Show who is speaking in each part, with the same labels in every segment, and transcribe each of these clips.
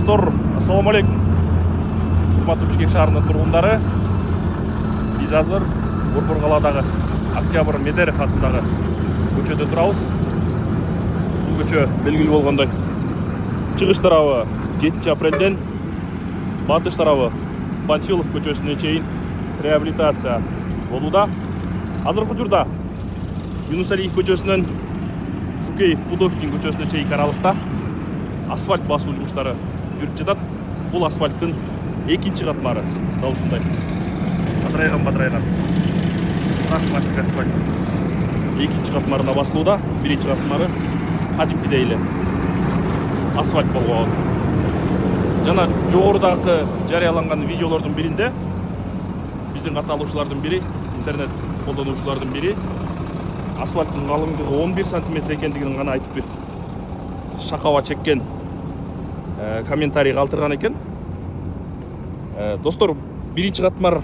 Speaker 1: Достор, ассаламу алейкум. Урматтуу Бишкек шаарынын тургундары, биз азыр Борбор калаадагы Октябрь Медерев атындагы көчөдө турабыз. Бул көчө белгилүү болгондой чыгыш тарабы 7 апрелден, батыш тарабы Панфилов көчөсүнө чейин реабилитация болууда. Азыркы учурда Юнус Алиев көчөсүнөн Жукеев Пудовкин көчөсүнө чейин аралыкта асфальт басуу жумуштары жүрүп жатат. Бул асфальттын экинчи катмары дал ушундай бадырайган пластик асфальт экинчи катмарына басылууда. Биринчи катмары кадимкидей эле асфальт болгон. Жана жогорудагы жарыяланган видеолордун биринде биздин катталуучулардын бири, интернет колдонуучулардын бири асфальттын калыңдыгы 11 сантиметр экендигин гана айтып шакаба чеккен комментарий калтырган экен. Достор, биринчи катмар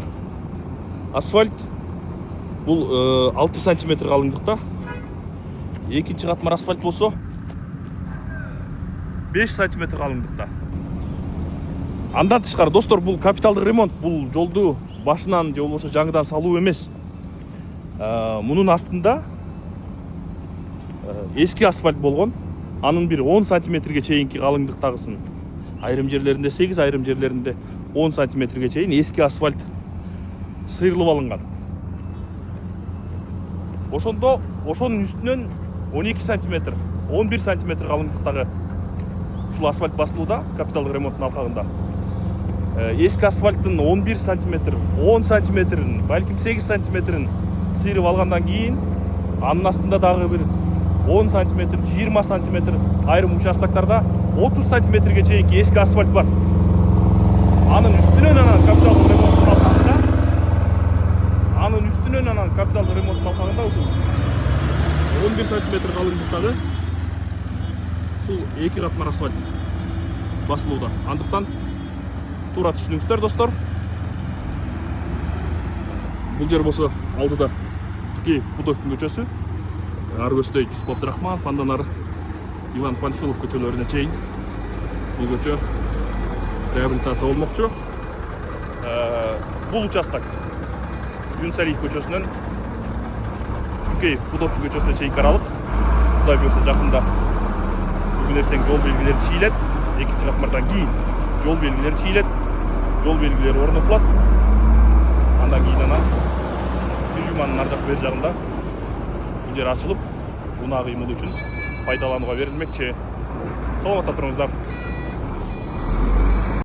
Speaker 1: асфальт бул 6 сантиметр калыңдыкта. Экинчи катмар асфальт болсо 5 сантиметр калыңдыкта. Андан тышкары, достор, бул капиталдык ремонт, бул жолду башынан же болбосо жаңыдан салуу эмес. Мунун астында эски асфальт болгон. Анын бир 10 сантиметрге чейинки калыңдыктагысын. Айрым жерлеринде 8, айрым жерлеринде 10 сантиметрге чейин эски асфальт сыйрылып алынган. Ошондо ошонун үстүнөн 12 сантиметр, 11 сантиметр калыңдыктагы ушул асфальт басылууда капиталдык ремонттун алкагында. Эски асфальттын 11 сантиметр, 10 сантиметрин, балким 8 сантиметрин сыйрып алгандан кийин анын астында дагы бир 10 сантиметр, 20 сантиметр, айрым участоктарда 30 сантиметрге чейинки эски асфальт бар. Анын үстүнөн капиталдык ремонттун алкагында, ушул 11 сантиметр калыңдыктагы ушул эки катмар асфальт басылууда. Андыктан туура түшүнүңүздөр, достор. Бул жер болсо алдыда Жукеев Пудовкин көчөсү, ары көздөй Жүсүп Абдырахманов, андан ары Иван Панфилов көчөлөрүнө чейин бул көчө реабилитация болмокчу. Бул участок Юнус Алиев көчөсүнөн Жукеев Пудовкин көчөсүнө чейин аралык. Кудай буйрса жакында бүгүн эртең жол белгилери чийилет. Экинчи катмардан кийин жол белгилери чийилет. Жол белгилери орнотулат. Андан кийин бир жуманын ар жак бер жагында бул жер ачылып, унаа кыймыл үчүн пайдаланууга берилмекчи. Саламатта туруңуздар.